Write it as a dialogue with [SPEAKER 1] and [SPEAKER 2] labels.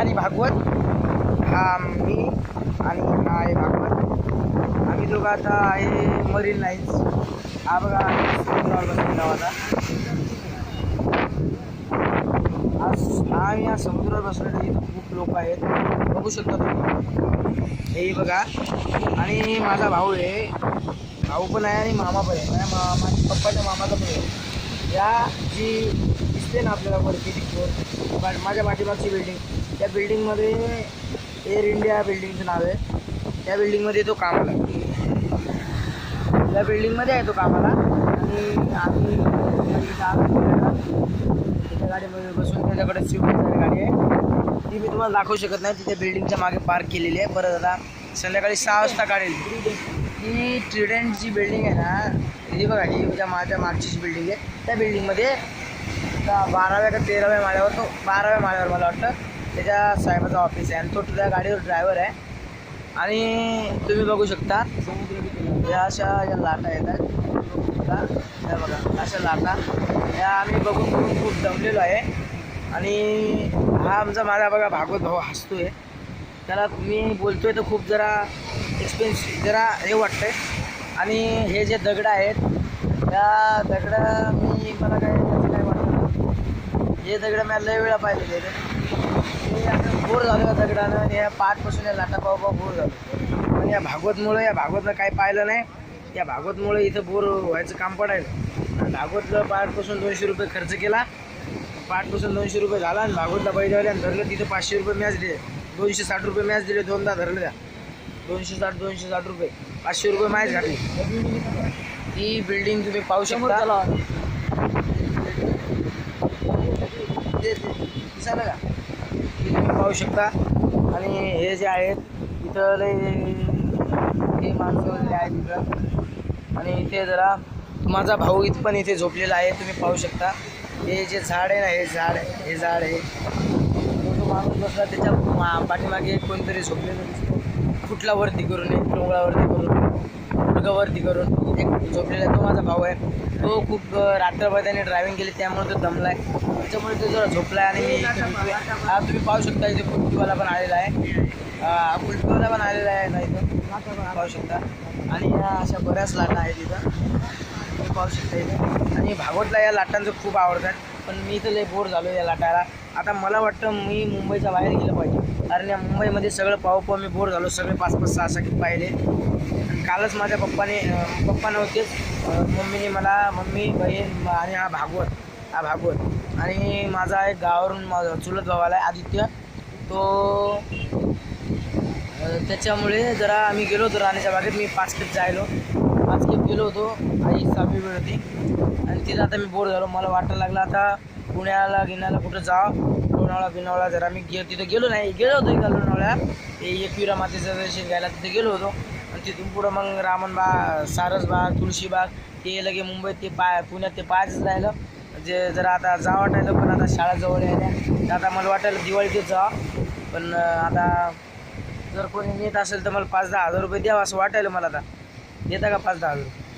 [SPEAKER 1] आणि भागवत, हा मी आणि हा आहे भागवत. आम्ही दोघं आता आहे मरीन लाईन्स. हा बघा समुद्रावर बसलेला होता. आम्ही या समुद्रावर बसलेले. इथं खूप लोक आहेत, बघू शकता तुम्ही. हे बघा, आणि माझा भाऊ आहे, भाऊ पण आहे आणि मामा पण आहे. माझ्या पप्पाच्या मामाचा पण आहे. या जी दिसते ना आपल्याला वरती दिसतो माझ्या पाठीमागची बिल्डिंग, त्या बिल्डिंगमध्ये एअर इंडिया बिल्डिंगचं नाव आहे. त्या बिल्डिंगमध्ये तो कामाला, त्या बिल्डिंगमध्ये आहे तो कामाला. आणि आम्ही त्याच्या गाडीमध्ये बसून, त्याच्याकडे स्विफ्ट गाडी आहे, ती मी तुम्हाला दाखवू शकत नाही. तिथे बिल्डिंगच्या मागे पार्क केलेली आहे. परत आता संध्याकाळी 6 वाजता काढेल. ही ट्रिडंटची बिल्डिंग आहे ना, ही बघा, ही माझ्या मागची जी बिल्डिंग आहे, त्या बिल्डिंगमध्ये 12व्या का 13व्या माळ्यावर, तो 12व्या माळ्यावर मला वाटतं त्याच्या साहेबाचा ऑफिस आहे. आणि तो त्या गाडीवर ड्रायव्हर आहे. आणि तुम्ही बघू शकता या अशा ज्या लाटा येतात, त्या बघा अशा लाटा, या आम्ही बघून खूप दमलेलो आहे. आणि हा माझा बघा भागवत भाऊ हसतोय. त्याला मी बोलतोय तर खूप जरा एक्सपेन्सिव्ह, जरा हे वाटतंय. आणि हे जे दगडं आहेत, त्या दगडं मला काय वाटतं, हे दगडं मी लय वेळा पाहिलेले आहेत. मी आता बोर झालो या दगडानं, आणि या पाठपासून या लाटा पाहू बोर झालो. पण या भागवतनं काही पाहिलं नाही. या भागवतमुळे इथं बोर व्हायचं काम पडायला. भागवतला पाठपासून 200 रुपये खर्च केला, पाठपासून 200 रुपये झाला. आणि भागवतला बैलवाले आणि धरलं तिथं 500 रुपये मॅच दिले, 260 रुपये मॅच दिले. दोनदा धरलं त्या 260 रुपये, 500 रुपये मॅच घातली. ती बिल्डिंग तुम्ही पाहू शकता, दिसायला का, ती तुम्ही पाहू शकता. आणि हे जे आहेत इथं लय हे माणसं वगैरे आहेत इथं. आणि इथे जरा माझा भाऊ पण इथे झोपलेला आहे, तुम्ही पाहू शकता. हे जे झाड आहे ना, हे झाड आहे. तो माणूस बसला, त्याच्या पाठीमागे कोणतरी झोपलेलं दिसतो. फुटलावरती करून, एक डोंगरावरती करून, गुडगावरती करून एक झोपलेला आहे. तो माझा भाऊ आहे. तो खूप रात्रभर त्याने ड्रायव्हिंग केली, त्यामुळे तो दमला आहे. त्याच्यामुळे तो जरा झोपला आहे. आणि मी हा तुम्ही पाहू शकता, इथे कुल्फीवाला पण आलेला आहे. कुल्फीवाला पण आलेला आहे ना इथं, पाहू शकता. आणि या अशा बऱ्याच लाटा आहेत इथं, तुम्ही पाहू शकता इथं. आणि भागवतला या लाटांचं खूप आवडतात. पण मी तर लय बोर झालो या लाटाला. आता मला वाटतं मी मुंबईच्या बाहेर गेलं पाहिजे, कारण या मुंबईमध्ये सगळं पाहू मी बोर झालो. सगळे 5-5, 6-6 किती पाहिले. आणि कालच माझ्या पप्पा नव्हतेच, मम्मी, बहीण आणि हा भागवत आणि माझा एक गावावरून चुलत भावाला आहे आदित्य. तो त्याच्यामुळे जरा आम्ही गेलो होतो राणीच्या बागेत. मी 5 खेप गेलो होतो. आई 6वी वेळ होती. आणि तिथं आता मी बोर झालो. मला वाटायला लागलं आता पुण्याला कुठं जावं. लोणावळा जरा मी तिथं गेलो होतो एका लोणावळ्या, एकविरा मातेचं दर्शन घ्यायला तिथे गेलो होतो. आणि तिथून पुढं मग रामनबाग, सारसबाग, तुळशीबाग, ते लगे मुंबईत ते पुण्यात ते पाहायचंच राहिलं. जे जरा आता जा वाटायलं, पण आता शाळा जवळ यायला, तर आता मला वाटायला दिवाळीतच जा. पण आता जर कोणी नेत असेल तर मला 5-10 हजार रुपये द्यावं असं वाटायलं मला. आता देता का 5-10 हजार रुपये?